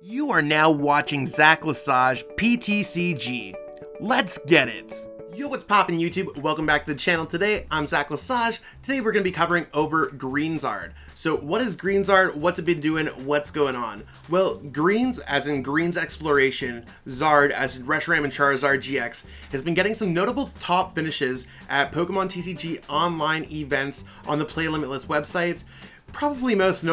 You are now watching Zach Lesage PTCG. Let's get it! Yo, what's poppin' YouTube? Welcome back to the channel. Today, I'm Zach Lesage. Today we're going to be covering over GreenZard. So what is GreenZard? What's it been doing? What's going on? Well, Greens, as in Greens Exploration, Zard, as in Reshiram and Charizard-GX, has been getting some notable top finishes at Pokemon TCG online events on the Play Limitless websites. Probably most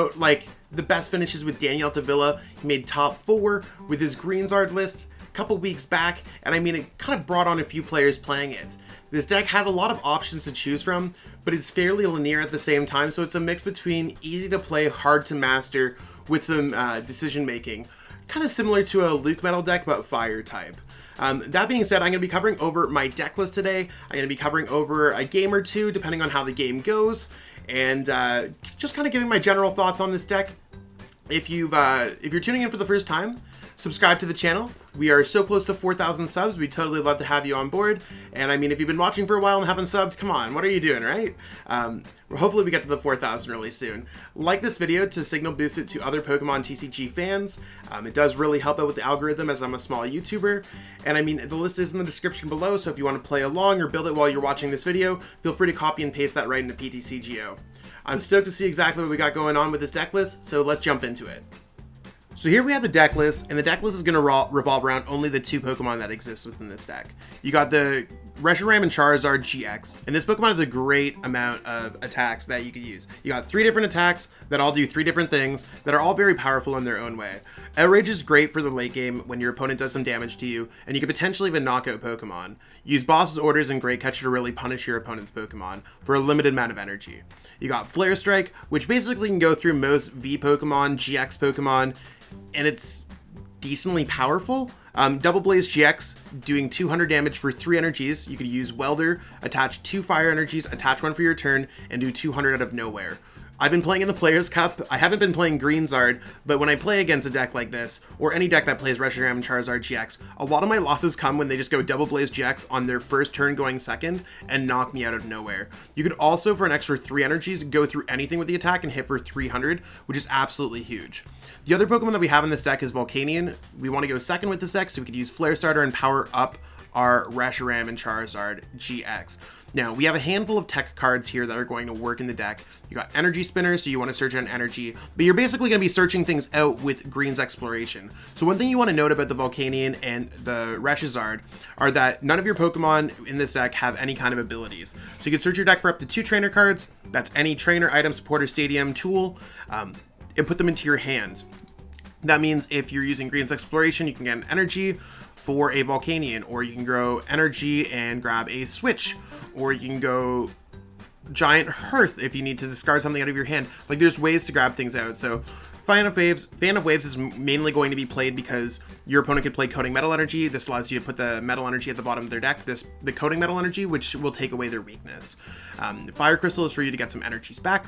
the best finishes with Daniel Tavilla. He made top 4 with his GreenZard list a couple weeks back, and I mean, it kind of brought on a few players playing it. This deck has a lot of options to choose from, but it's fairly linear at the same time, so it's a mix between easy to play, hard to master, with some decision making. Kind of similar to a Luke Metal deck, but fire type. That being said, I'm going to be covering over my deck list today. I'm going to be covering over a game or two, depending on how the game goes, and just kind of giving my general thoughts on this deck. If you're tuning in for the first time, subscribe to the channel. We are so close to 4,000 subs. We'd totally love to have you on board. And I mean, if you've been watching for a while and haven't subbed, come on, what are you doing, right? Hopefully we get to the 4,000 really soon. Like this video to signal boost it to other Pokemon TCG fans. It does really help out with the algorithm, as I'm a small YouTuber. And I mean, the list is in the description below, so if you want to play along or build it while you're watching this video, feel free to copy and paste that right into PTCGO. I'm stoked to see exactly what we got going on with this deck list, so let's jump into it. So here we have the deck list, and the deck list is going to revolve around only the 2 Pokemon that exist within this deck. You got the Reshiram and Charizard-GX, and this Pokemon has a great amount of attacks that you could use. You got 3 different attacks that all do 3 different things that are all very powerful in their own way. Outrage is great for the late game when your opponent does some damage to you, and you can potentially even knock out Pokemon. Use Boss's Orders and Great Catcher to really punish your opponent's Pokemon for a limited amount of energy. You got Flare Strike, which basically can go through most V Pokemon, GX Pokemon, and it's decently powerful. Double Blaze GX doing 200 damage for 3 energies. You could use Welder, attach 2 fire energies, attach 1 for your turn, and do 200 out of nowhere. I've been playing in the Players' Cup. I haven't been playing GreenZard, but when I play against a deck like this, or any deck that plays Reshiram and Charizard-GX, a lot of my losses come when they just go Double Blaze GX on their first turn going second and knock me out of nowhere. You could also, for an extra 3 energies, go through anything with the attack and hit for 300, which is absolutely huge. The other Pokemon that we have in this deck is Volcanion. We want to go second with this deck, so we could use Flare Starter and power up our Reshiram and Charizard-GX. Now, we have a handful of tech cards here that are going to work in the deck. You got Energy Spinner, so you want to search on energy, but you're basically going to be searching things out with Green's Exploration. So one thing you want to note about the Volcanion and the Reshiram are that none of your Pokemon in this deck have any kind of abilities. So you can search your deck for up to 2 trainer cards, that's any trainer, item, supporter, stadium, tool, and put them into your hands. That means if you're using Green's Exploration, you can get an energy for a Volcanion, or you can grow energy and grab a switch, or you can go Giant Hearth if you need to discard something out of your hand. Like, there's ways to grab things out. So Fan of Waves is mainly going to be played because your opponent could play Coating Metal Energy. This allows you to put the Metal Energy at the bottom of their deck, the Coating Metal Energy, which will take away their weakness. Fire Crystal is for you to get some energies back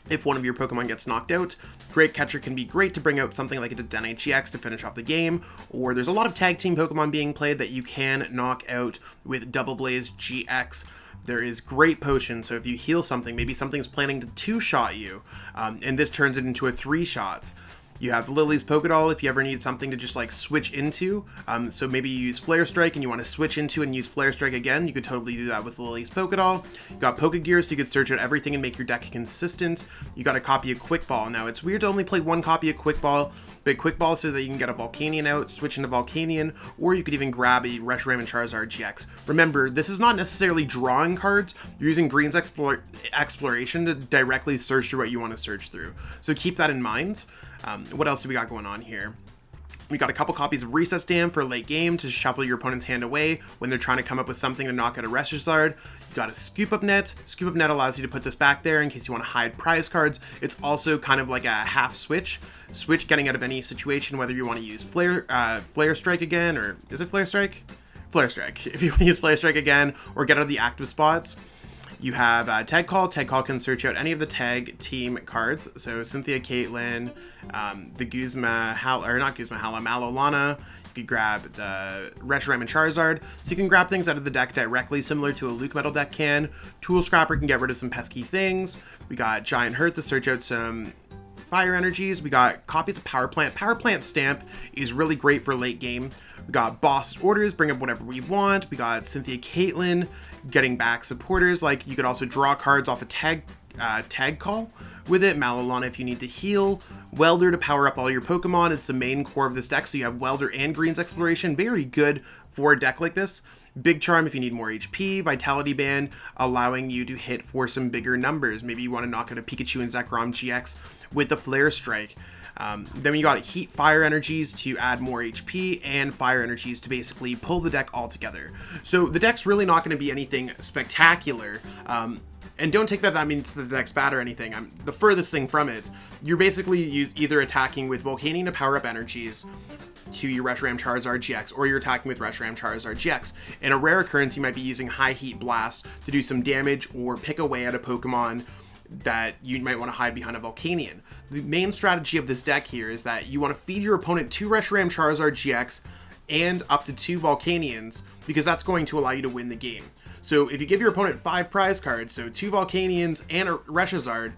if one of your Pokemon gets knocked out. Great Catcher can be great to bring out something like a Dedenne GX to finish off the game, or there's a lot of tag team Pokemon being played that you can knock out with Double Blaze GX. There is Great Potion, so if you heal something, maybe something's planning to 2-shot you, and this turns it into a 3-shot. You have Lily's Pokédoll if you ever need something to just like switch into. So maybe you use Flare Strike and you want to switch into and use Flare Strike again. You could totally do that with Lily's Pokédoll. You got Pokegear, so you could search out everything and make your deck consistent. You got a copy of Quick Ball. Now, it's weird to only play 1 copy of Quick Ball, but Quick Ball so that you can get a Volcanion out, switch into Volcanion, or you could even grab a Reshiram and Charizard-GX. Remember, this is not necessarily drawing cards. You're using Green's Exploration to directly search through what you want to search through. So keep that in mind. What else do we got going on here? We got a couple copies of Reset Stand for late game to shuffle your opponent's hand away when they're trying to come up with something to knock out a Reshiram. You got a Scoop Up Net. Scoop Up Net allows you to put this back there in case you want to hide prize cards. It's also kind of like a half switch. Switch getting out of any situation, whether you want to use Flare Strike again, or is it Flare Strike? Flare Strike. If you want to use Flare Strike again, or get out of the active spots. You have Tag Call. Tag Call can search out any of the tag team cards. So Cynthia, Caitlyn, the Guzma, Malolana. You could grab the Reshiram and Charizard. So you can grab things out of the deck directly, similar to a Luke Metal deck can. Tool Scrapper can get rid of some pesky things. We got Giant Hearth to search out some fire energies. We got copies of Power Plant. Power Plant Stamp is really great for late game. We got Boss Orders, bring up whatever we want. We got Cynthia Caitlin, getting back supporters. Like, you could also draw cards off a tag call with it. Malalana if you need to heal. Welder to power up all your Pokemon. It's the main core of this deck, so you have Welder and Green's Exploration. Very good for a deck like this. Big Charm if you need more HP. Vitality Band allowing you to hit for some bigger numbers. Maybe you want to knock out a Pikachu and Zekrom GX with the Flare Strike. Then you got Heat Fire Energies to add more HP and Fire Energies to basically pull the deck all together. So the deck's really not going to be anything spectacular. And don't take that means the deck's bad or anything. The furthest thing from it, you're basically either attacking with Volcanion to power up energies to your Reshiram Charizard-GX, or you're attacking with Reshiram Charizard-GX. In a rare occurrence, you might be using High Heat Blast to do some damage or pick away at a Pokemon that you might want to hide behind a Volcanion. The main strategy of this deck here is that you want to feed your opponent 2 Reshiram Charizard-GX and up to 2 Volcanions, because that's going to allow you to win the game. So if you give your opponent 5 prize cards, so 2 Volcanions and a Reshiram,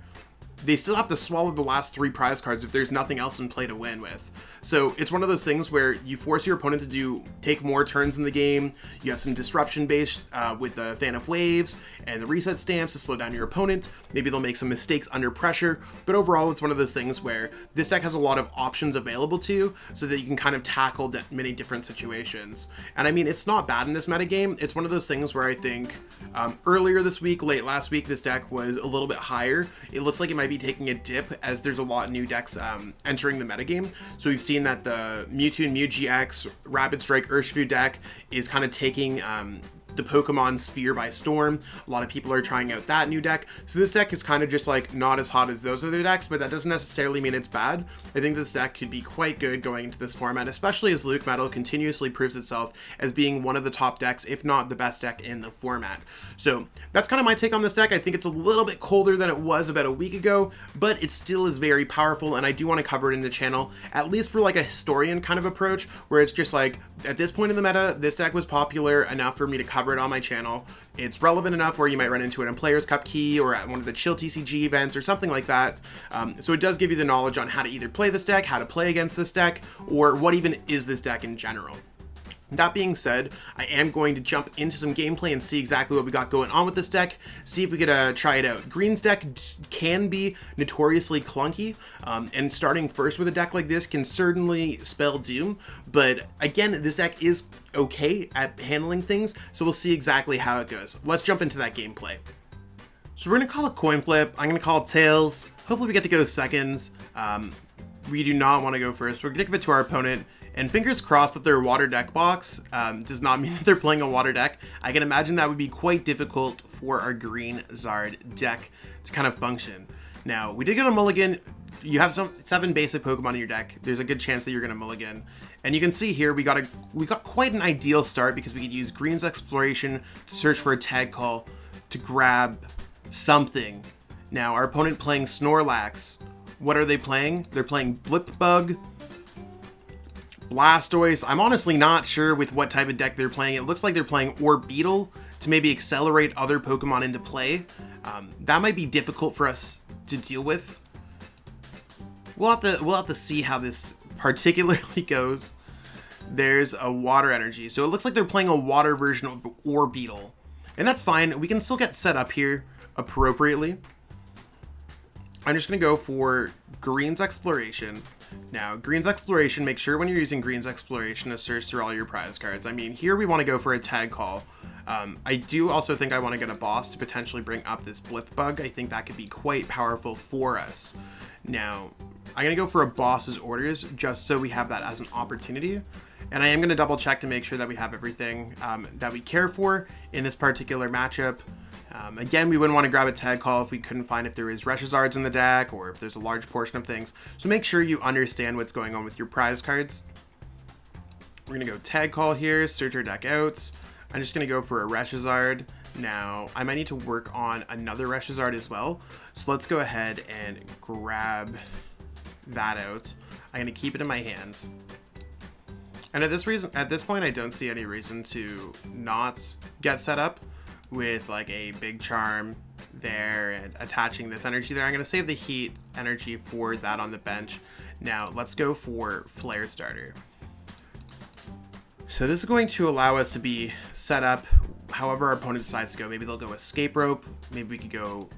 they still have to swallow the last 3 prize cards if there's nothing else in play to win with. So it's one of those things where you force your opponent to take more turns in the game. You have some disruption base with the Fan of Waves and the reset stamps to slow down your opponent. Maybe they'll make some mistakes under pressure, but overall it's one of those things where this deck has a lot of options available to you so that you can kind of tackle many different situations. And I mean, it's not bad in this metagame. It's one of those things where I think earlier this week, late last week, this deck was a little bit higher. It looks like it might be taking a dip as there's a lot of new decks entering the metagame. So we've seen that the Mewtwo and Mew GX Rapid Strike Urshifu deck is kind of taking the Pokemon Sphere by storm. A lot of people are trying out that new deck. So this deck is kind of just like not as hot as those other decks, but that doesn't necessarily mean it's bad. I think this deck could be quite good going into this format, especially as Luke Metal continuously proves itself as being one of the top decks, if not the best deck in the format. So that's kind of my take on this deck. I think it's a little bit colder than it was about a week ago, but it still is very powerful, and I do want to cover it in the channel, at least for like a historian kind of approach, where it's just like, at this point in the meta, this deck was popular enough for me to cover it on my channel. It's relevant enough where you might run into it in Players Cup Key or at one of the Chill TCG events or something like that. So it does give you the knowledge on how to either play this deck, how to play against this deck, or what even is this deck in general. That being said, I am going to jump into some gameplay and see exactly what we got going on with this deck, see if we could try it out. Green's deck can be notoriously clunky, and starting first with a deck like this can certainly spell doom, but again, this deck is okay at handling things, so we'll see exactly how it goes. Let's jump into that gameplay. So we're going to call it coin flip. I'm going to call it tails. Hopefully we get to go seconds. We do not want to go first. We're going to give it to our opponent. And fingers crossed that their water deck box does not mean that they're playing a water deck. I can imagine that would be quite difficult for our GreenZard deck to kind of function. Now, we did get a mulligan. You have 7 basic Pokemon in your deck. There's a good chance that you're going to mulligan. And you can see here, we got quite an ideal start because we could use Green's Exploration to search for a tag call to grab something. Now, our opponent playing Snorlax. What are they playing? They're playing Blipbug, Blastoise. I'm honestly not sure with what type of deck they're playing. It looks like they're playing Orbeetle to maybe accelerate other Pokemon into play. That might be difficult for us to deal with. We'll have to see how this particularly goes. There's a water energy. So it looks like they're playing a water version of Orbeetle. And that's fine. We can still get set up here appropriately. I'm just going to go for Green's Exploration. Now, Green's Exploration, make sure when you're using Green's Exploration to search through all your prize cards. I mean, here we want to go for a tag call. I do also think I want to get a boss to potentially bring up this Blipbug. I think that could be quite powerful for us. Now, I'm going to go for a boss's orders just so we have that as an opportunity. And I am going to double check to make sure that we have everything that we care for in this particular matchup. Again, we wouldn't want to grab a tag call if we couldn't find if there is Reshizards in the deck or if there's a large portion of things. So make sure you understand what's going on with your prize cards. We're going to go tag call here, search our deck out. I'm just going to go for a Reshizard. Now, I might need to work on another Reshizard as well. So let's go ahead and grab that out. I'm going to keep it in my hands. And at this point, I don't see any reason to not get set up with like a Big Charm, there and attaching this energy there. I'm going to save the heat energy for that on the bench. Now let's go for Flare Starter. So this is going to allow us to be set up however our opponent decides to go. Maybe they'll go Escape Rope. Maybe we could go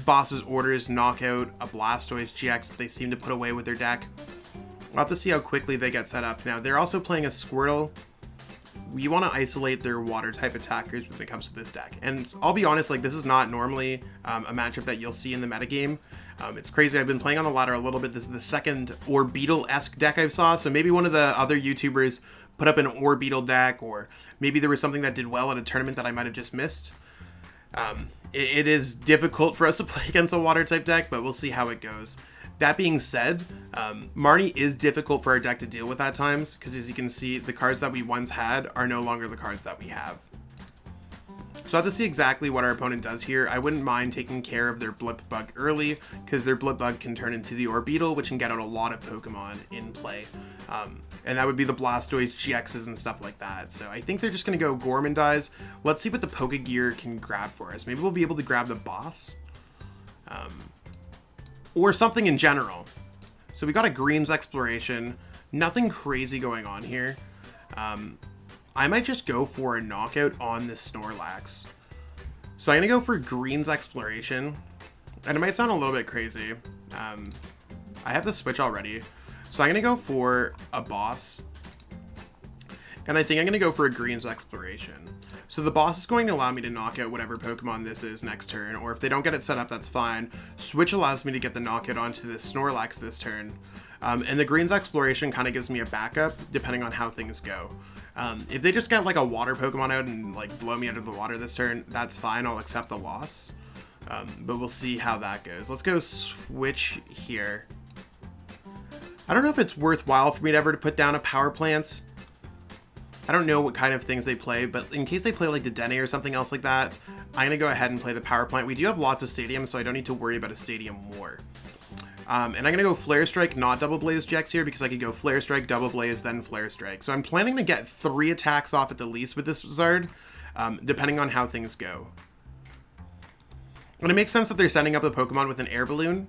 Boss's Orders, Knockout, a Blastoise-GX that they seem to put away with their deck. We'll have to see how quickly they get set up. Now, they're also playing a Squirtle. We want to isolate their water-type attackers when it comes to this deck. And I'll be honest, like, this is not normally a matchup that you'll see in the metagame. It's crazy. I've been playing on the ladder a little bit. This is the second Orbeetle-esque deck I've saw, so maybe one of the other YouTubers put up an Orbeetle deck, or maybe there was something that did well at a tournament that I might have just missed. It is difficult for us to play against a water-type deck, but we'll see how it goes. That being said, Marnie is difficult for our deck to deal with at times, because as you can see, the cards that we once had are no longer the cards that we have. So I have to see exactly what our opponent does here. I wouldn't mind taking care of their Blip Bug early, because their Blip Bug can turn into the Orbeetle, which can get out a lot of Pokemon in play. And that would be the Blastoise GXs and stuff like that. So I think they're just going to go Gourmandize. Let's see what the Pokegear can grab for us. Maybe we'll be able to grab the boss. Or something in general. So we got a Greens Exploration. Nothing crazy going on here. I might just go for a Knockout on this Snorlax. So I'm going to go for Greens Exploration. And it might sound a little bit crazy. I have the switch already. So I'm going to go for a boss. And I think I'm going to go for a Greens Exploration. So the boss is going to allow me to knock out whatever Pokemon this is next turn. Or if they don't get it set up, that's fine. Switch allows me to get the knockout onto the Snorlax this turn. And the Greens Exploration kind of gives me a backup depending on how things go. If they just get like a water Pokemon out and like blow me out of the water this turn, that's fine. I'll accept the loss. But we'll see how that goes. Let's go switch here. I don't know if it's worthwhile for me to ever put down a Power Plant. I don't know what kind of things they play, but in case they play like the Dene or something else like that, I'm going to go ahead and play the Power Plant. We do have lots of stadiums, so I don't need to worry about a stadium war. And I'm going to go Flare Strike, not Double Blaze GX here, because I could go Flare Strike, Double Blaze, then Flare Strike. So I'm planning to get 3 attacks off at the least with this Zard, depending on how things go. And it makes sense that they're sending up the Pokemon with an Air Balloon.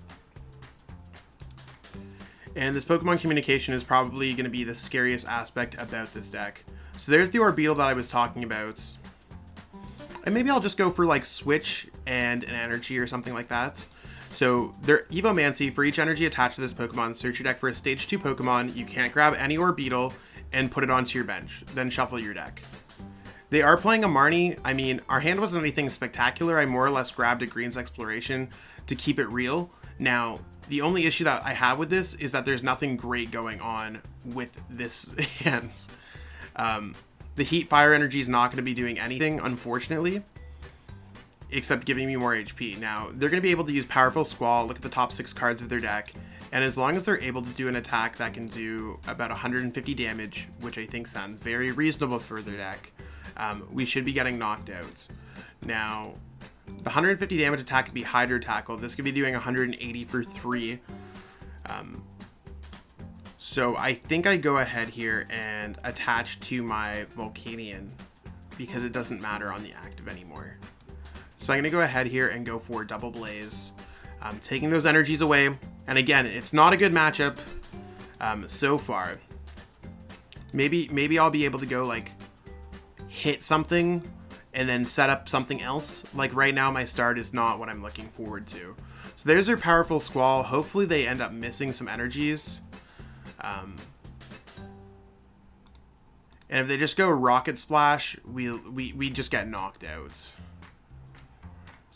And this Pokemon communication is probably going to be the scariest aspect about this deck. So there's the Orbeetle that I was talking about. And maybe I'll just go for like Switch and an Energy or something like that. So their Evomancy, for each energy attached to this Pokemon, search your deck for a Stage 2 Pokemon. You can't grab any Orbeetle and put it onto your bench. Then shuffle your deck. They are playing a Marnie. I mean, our hand wasn't anything spectacular. I more or less grabbed a Greens Exploration to keep it real. Now, the only issue that I have with this is that there's nothing great going on with this hand. The Heat Fire energy is not going to be doing anything, unfortunately, except giving me more HP. Now, they're going to be able to use Powerful Squall, look at the top 6 cards of their deck, and as long as they're able to do an attack that can do about 150 damage, which I think sounds very reasonable for their deck, we should be getting knocked out. Now, the 150 damage attack could be Hydro Tackle. This could be doing 180 for 3. So I think I go ahead here and attach to my Volcanion because it doesn't matter on the active anymore. So I'm going to go ahead here and go for Double Blaze. Taking those energies away. And again, it's not a good matchup so far. Maybe I'll be able to go like hit something and then set up something else. Like right now, my start is not what I'm looking forward to. So there's their Powerful Squall. Hopefully they end up missing some energies. And if they just go Rocket Splash, we just get knocked out. So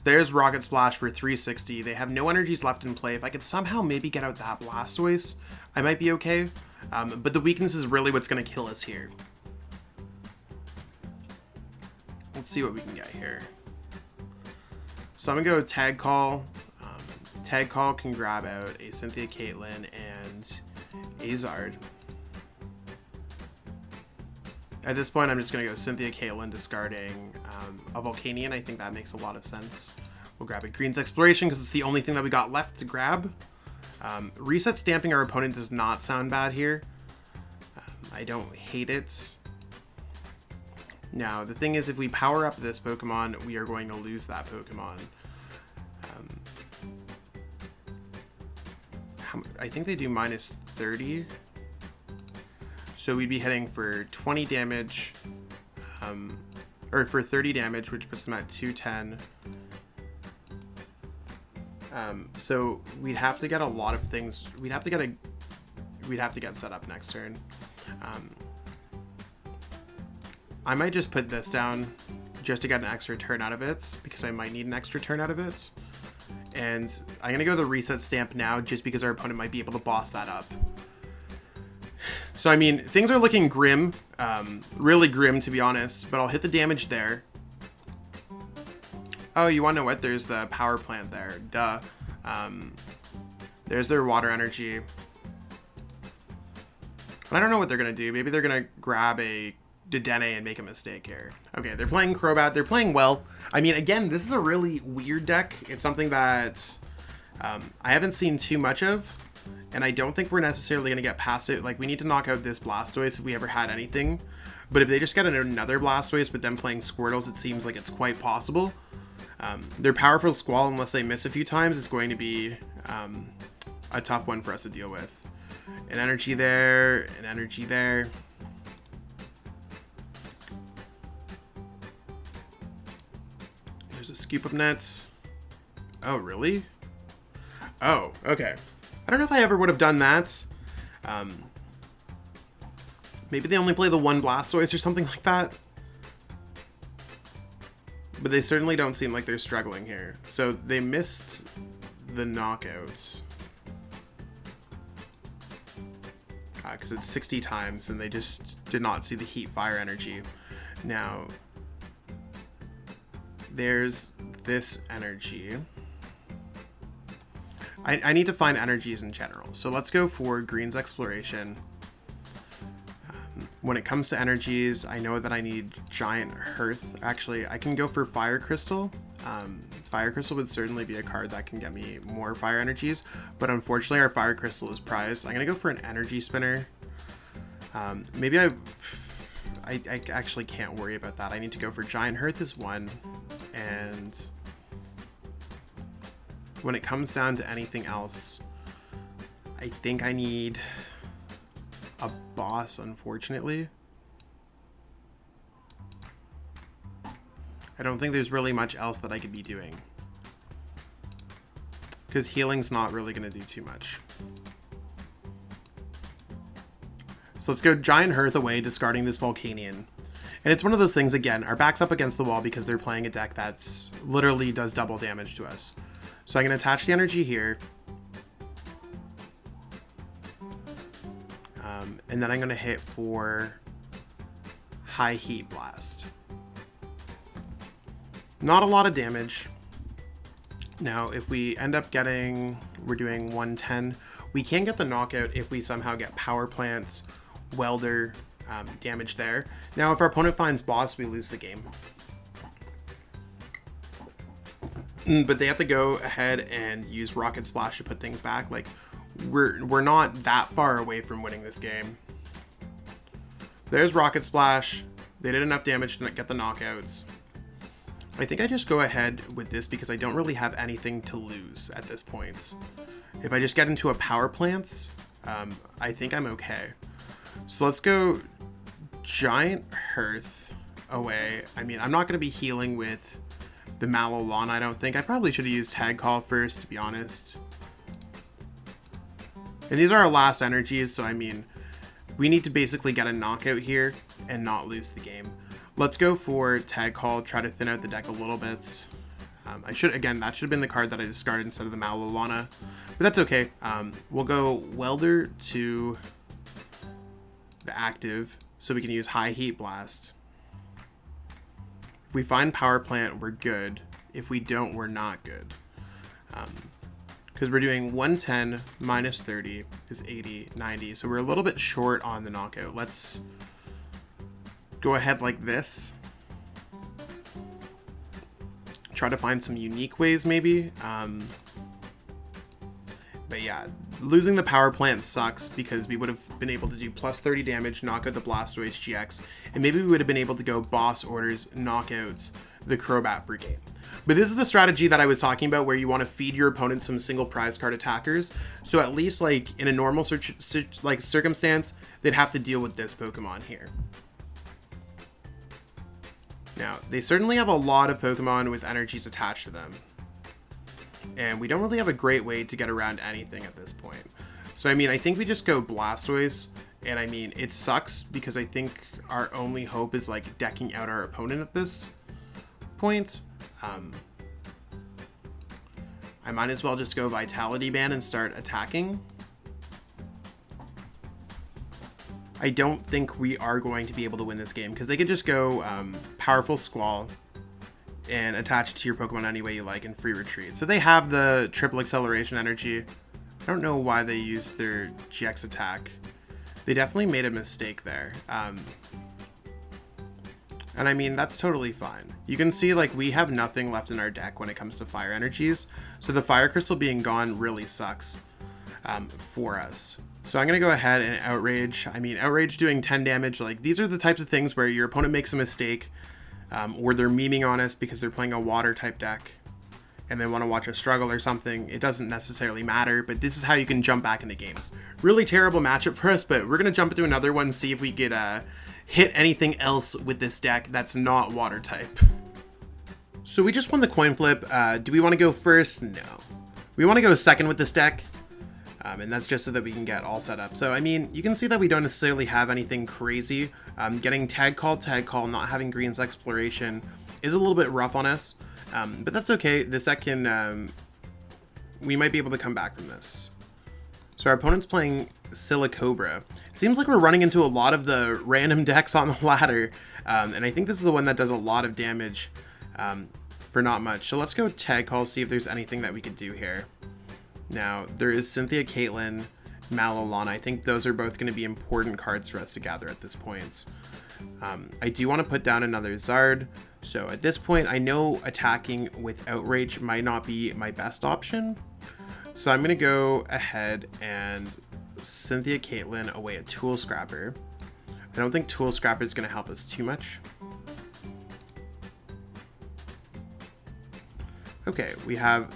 there's Rocket Splash for 360. They have no energies left in play. If I could somehow maybe get out that Blastoise, I might be okay. But the weakness is really what's going to kill us here. Let's see what we can get here. So I'm going to go Tag Call. Tag Call can grab out a Cynthia Caitlyn and a Zard. At this point, I'm just going to go Cynthia Caitlyn, discarding a Volcanion. I think that makes a lot of sense. We'll grab a Greens Exploration because it's the only thing that we got left to grab. Reset Stamping our opponent does not sound bad here. I don't hate it. Now, the thing is, if we power up this Pokemon, we are going to lose that Pokemon. I think they do minus 30. So we'd be hitting for 20 damage, or for 30 damage, which puts them at 210. So we'd have to get a lot of things. We'd have to get set up next turn. I might just put this down just to get an extra turn out of it, because I might need an extra turn out of it. And I'm going to go the reset stamp now just because our opponent might be able to boss that up. So, I mean, things are looking grim, really grim to be honest, but I'll hit the damage there. Oh, you want to know what? There's the power plant there. Duh. There's their water energy. And I don't know what they're going to do. Maybe they're going to grab a Dedenne and make a mistake here. Okay, they're playing Crobat. They're playing well. I mean, again, this is a really weird deck. It's something that I haven't seen too much of, and I don't think we're necessarily going to get past it. Like, we need to knock out this Blastoise if we ever had anything. But if they just get another Blastoise with them playing Squirtles, it seems like it's quite possible. Their powerful Squall, unless they miss a few times, is going to be a tough one for us to deal with. An energy there, an energy there. There's a Scoop Up Net. Oh, really? Oh, okay. I don't know if I ever would have done that. Maybe they only play the one Blastoise or something like that. But they certainly don't seem like they're struggling here. So they missed the knockouts. Because it's 60 times and they just did not see the heat fire energy. Now, there's this energy. I need to find energies in general. So let's go for Green's Exploration. When it comes to energies, I know that I need Giant Hearth. Actually, I can go for Fire Crystal. Fire Crystal would certainly be a card that can get me more fire energies, but unfortunately our Fire Crystal is prized. I'm gonna go for an Energy Spinner. Maybe I actually can't worry about that. I need to go for Giant Hearth as one, and when it comes down to anything else, I think I need a boss, unfortunately. I don't think there's really much else that I could be doing, because healing's not really going to do too much. So let's go Giant Hearth away, discarding this Volcanion. And it's one of those things, again, our back's up against the wall because they're playing a deck that's literally does double damage to us. So I'm going to attach the energy here. And then I'm going to hit for High Heat Blast. Not a lot of damage. Now, if we end up getting, we're doing 110, we can get the knockout if we somehow get Power Plants, Welder, damage there. Now, if our opponent finds boss, we lose the game. But they have to go ahead and use Rocket Splash to put things back. Like, we're not that far away from winning this game. There's Rocket Splash. They did enough damage to get the knockouts. I think I just go ahead with this because I don't really have anything to lose at this point. If I just get into a Power Plants, I think I'm okay. So let's go Giant Hearth away. I mean, I'm not going to be healing with the Malolon, I don't think. I probably should have used Tag Call first, to be honest. And these are our last energies, so I mean, we need to basically get a knockout here and not lose the game. Let's go for Tag Call, try to thin out the deck a little bit. That should have been the card that I discarded instead of the Malolana, but that's okay. We'll go Welder to the active, so we can use High Heat Blast. If we find Power Plant, we're good. If we don't, we're not good. Because we're doing 110 minus 30 is 80, 90. So we're a little bit short on the knockout. Let's go ahead like this. Try to find some unique ways maybe. But yeah, losing the power plant sucks because we would have been able to do plus 30 damage, knock out the Blastoise GX, and maybe we would have been able to go boss orders, knock out the Crobat for game. But this is the strategy that I was talking about, where you want to feed your opponent some single prize card attackers. So at least like in a normal circumstance, they'd have to deal with this Pokemon here. Now, they certainly have a lot of Pokemon with energies attached to them. And we don't really have a great way to get around anything at this point. So, I mean, I think we just go Blastoise. And I mean, it sucks because I think our only hope is like decking out our opponent at this point. I might as well just go Vitality Band and start attacking. I don't think we are going to be able to win this game because they could just go Powerful Squall and attach it to your Pokemon any way you like and free retreat. So they have the triple acceleration energy. I don't know why they used their GX attack. They definitely made a mistake there. And I mean, that's totally fine. You can see like we have nothing left in our deck when it comes to fire energies. So the Fire Crystal being gone really sucks for us. So I'm going to go ahead and Outrage. I mean, Outrage doing 10 damage. Like, these are the types of things where your opponent makes a mistake or they're memeing on us because they're playing a water type deck and they want to watch us struggle or something. It doesn't necessarily matter, but this is how you can jump back into games. Really terrible matchup for us, but we're going to jump into another one, see if we could hit anything else with this deck that's not water type. So we just won the coin flip. Do we want to go first? No. We want to go second with this deck. And that's just so that we can get all set up. So, I mean, you can see that we don't necessarily have anything crazy. Getting Tag Call, not having Green's Exploration is a little bit rough on us. But that's okay. This deck can... we might be able to come back from this. So our opponent's playing Silicobra. Seems like we're running into a lot of the random decks on the ladder. And I think this is the one that does a lot of damage for not much. So let's go Tag Call, see if there's anything that we could do here. Now, there is Cynthia Caitlyn, Malolana. I think those are both going to be important cards for us to gather at this point. I do want to put down another Zard. So at this point, I know attacking with Outrage might not be my best option. So I'm going to go ahead and Cynthia Caitlyn away a Tool Scrapper. I don't think Tool Scrapper is going to help us too much. Okay, we have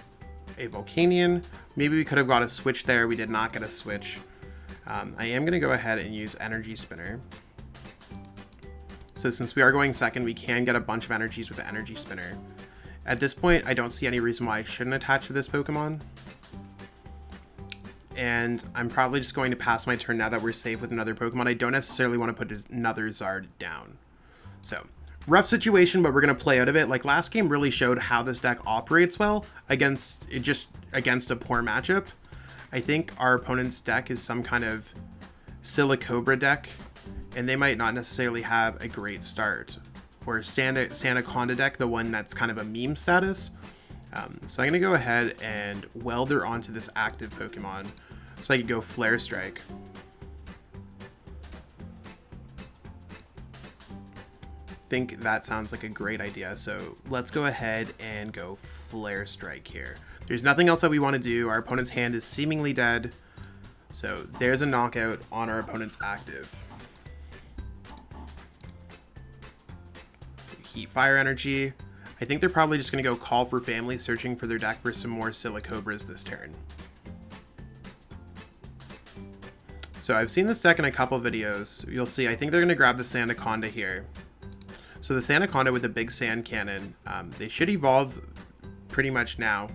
a Volcanion. Maybe we could have got a switch there. We did not get a switch. I am going to go ahead and use Energy Spinner. So since we are going second, we can get a bunch of energies with the Energy Spinner. At this point, I don't see any reason why I shouldn't attach to this Pokemon. And I'm probably just going to pass my turn now that we're safe with another Pokemon. I don't necessarily want to put another Zard down. So, rough situation, but we're going to play out of it. Like, last game really showed how this deck operates well against a poor matchup. I think our opponent's deck is some kind of Silicobra deck, and they might not necessarily have a great start. Or Sandaconda deck, the one that's kind of a meme status. So I'm going to go ahead and Welder onto this active Pokemon. So I could go Flare Strike. Think that sounds like a great idea. So let's go ahead and go Flare Strike here. There's nothing else that we want to do. Our opponent's hand is seemingly dead. So there's a knockout on our opponent's active. So Heat Fire Energy. I think they're probably just going to go Call for Family, searching for their deck for some more Silicobras this turn. So I've seen this deck in a couple videos. You'll see, I think they're going to grab the Sandaconda here. So the Sandaconda with the big sand cannon, they should evolve pretty much now.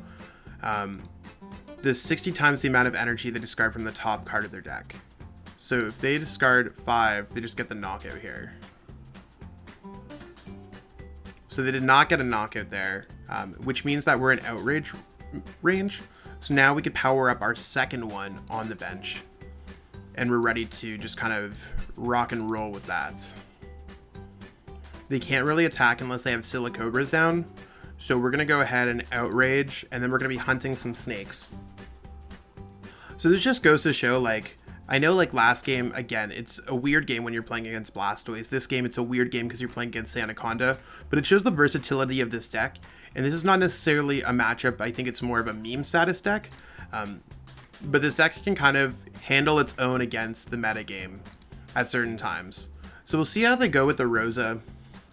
Does 60 times the amount of energy they discard from the top card of their deck. So if they discard 5, they just get the knockout here. So they did not get a knockout there, which means that we're in Outrage range. So now we could power up our second one on the bench. And we're ready to just kind of rock and roll with that. They can't really attack unless they have Silicobras down. So we're going to go ahead and Outrage, and then we're going to be hunting some snakes. So this just goes to show, like, I know, like, last game, again, it's a weird game when you're playing against Blastoise. This game, it's a weird game because you're playing against Sandaconda, but it shows the versatility of this deck. And this is not necessarily a matchup. I think it's more of a meme status deck. but this deck can kind of handle its own against the metagame at certain times. So we'll see how they go with the Rosa.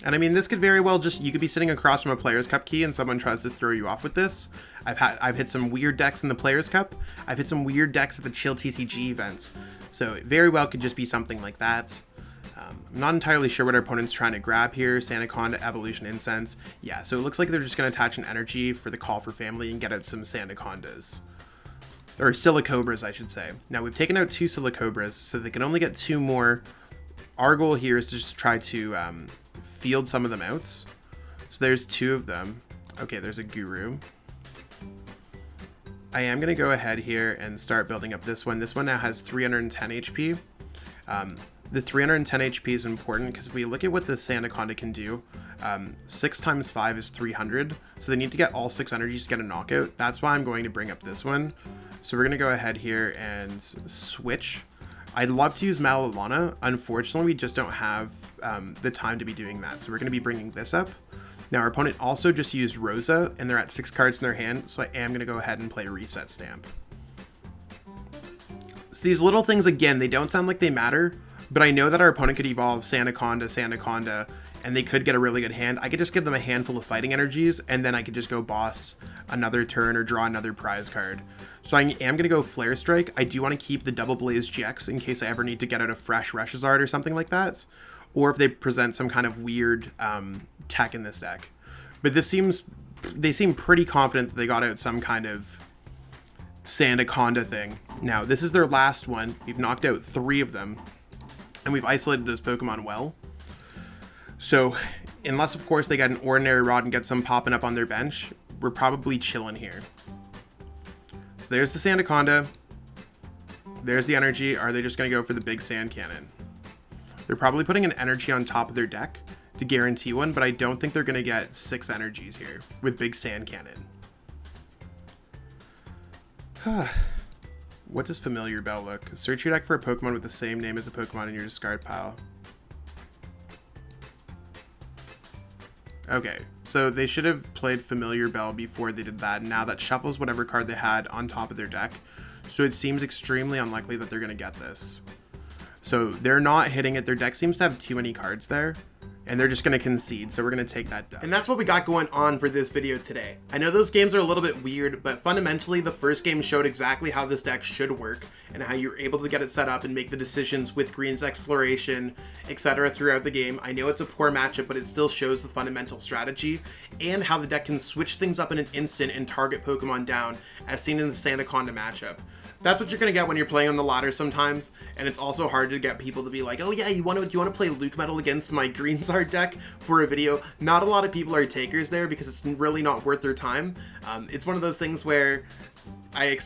And I mean, this could very well just, you could be sitting across from a Players Cup key and someone tries to throw you off with this. I've hit some weird decks in the Players Cup. I've hit some weird decks at the Chill TCG events. So it very well could just be something like that. I'm not entirely sure what our opponent's trying to grab here. Sandaconda, Evolution Incense. Yeah, so it looks like they're just going to attach an energy for the Call for Family and get out some Sandacondas. Or Silicobras, I should say. Now, we've taken out 2 Silicobras, so they can only get 2 more. Our goal here is to just try to field some of them out. So there's 2 of them. Okay, there's a Guru. I am going to go ahead here and start building up this one. This one now has 310 HP. The 310 HP is important because if we look at what the Sandaconda can do, 6 times 5 is 300. So they need to get all 6 energies to get a knockout. That's why I'm going to bring up this one. So we're going to go ahead here and switch. I'd love to use Malalana. Unfortunately, we just don't have the time to be doing that. So we're going to be bringing this up. Now, our opponent also just used Rosa, and they're at 6 cards in their hand. So I am going to go ahead and play Reset Stamp. So these little things, again, they don't sound like they matter. But I know that our opponent could evolve Sandaconda, and they could get a really good hand. I could just give them a handful of fighting energies, and then I could just go boss another turn or draw another prize card. So I am going to go Flare Strike. I do want to keep the Double Blaze GX in case I ever need to get out a fresh Reshiram or something like that. Or if they present some kind of weird tech in this deck. But they seem pretty confident that they got out some kind of Sandaconda thing. Now, this is their last one. We've knocked out 3 of them. And we've isolated those Pokemon well. So, unless of course they get an Ordinary Rod and get some popping up on their bench, we're probably chilling here. So there's the Sandaconda. There's the energy. Are they just going to go for the big Sand Cannon? They're probably putting an energy on top of their deck to guarantee one, but I don't think they're going to get 6 energies here with big Sand Cannon. What does Familiar Bell look? Search your deck for a Pokemon with the same name as a Pokemon in your discard pile. Okay, so they should have played Familiar Bell before they did that. Now that shuffles whatever card they had on top of their deck. So it seems extremely unlikely that they're going to get this. So they're not hitting it. Their deck seems to have too many cards there. And they're just going to concede, so we're going to take that down. And that's what we got going on for this video today. I know those games are a little bit weird, but fundamentally the first game showed exactly how this deck should work and how you're able to get it set up and make the decisions with Green's exploration, etc. throughout the game. I know it's a poor matchup, but it still shows the fundamental strategy and how the deck can switch things up in an instant and target Pokemon down, as seen in the Sandaconda matchup. That's what you're going to get when you're playing on the ladder sometimes, and it's also hard to get people to be like, oh yeah, you want to play Luke Metal against my GreenZard deck for a video? Not a lot of people are takers there because it's really not worth their time. It's one of those things where I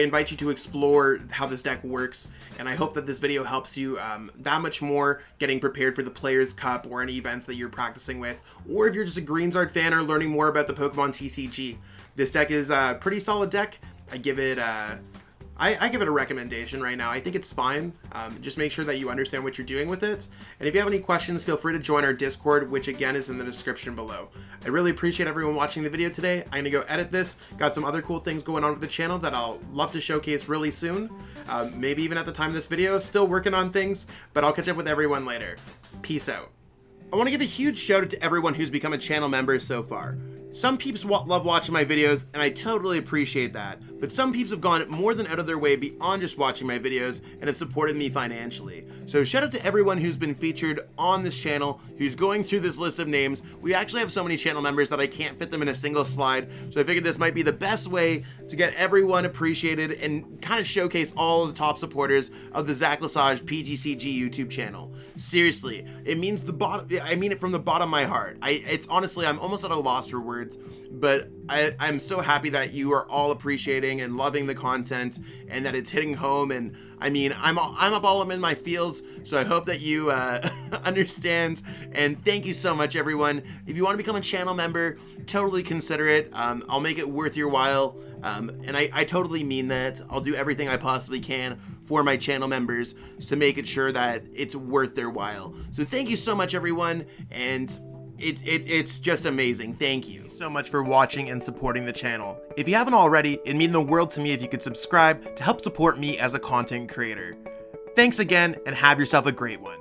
invite you to explore how this deck works, and I hope that this video helps you that much more getting prepared for the Players Cup or any events that you're practicing with, or if you're just a GreenZard fan or learning more about the Pokemon TCG. This deck is a pretty solid deck. I give it a recommendation right now. I think it's fine. Just make sure that you understand what you're doing with it. And if you have any questions, feel free to join our Discord, which again is in the description below. I really appreciate everyone watching the video today. I'm gonna go edit this. Got some other cool things going on with the channel that I'll love to showcase really soon. Maybe even at the time of this video. Still working on things, but I'll catch up with everyone later. Peace out. I want to give a huge shout out to everyone who's become a channel member so far. Some peeps love watching my videos, and I totally appreciate that, but some peeps have gone more than out of their way beyond just watching my videos and have supported me financially. So shout out to everyone who's been featured on this channel, who's going through this list of names. We actually have so many channel members that I can't fit them in a single slide, so I figured this might be the best way to get everyone appreciated and kind of showcase all of the top supporters of the Zach Lesage PTCG YouTube channel. Seriously, I mean it from the bottom of my heart. It's honestly, I'm almost at a loss for words, but I'm so happy that you are all appreciating and loving the content and that it's hitting home. And I mean, I'm up all in my feels, so I hope that you understand. And thank you so much, everyone. If you want to become a channel member, totally consider it. I'll make it worth your while. And I totally mean that. I'll do everything I possibly can for my channel members to make it sure that it's worth their while. So thank you so much, everyone, and It's just amazing. Thank you so much for watching and supporting the channel. If you haven't already, it'd mean the world to me if you could subscribe to help support me as a content creator. Thanks again, and have yourself a great one.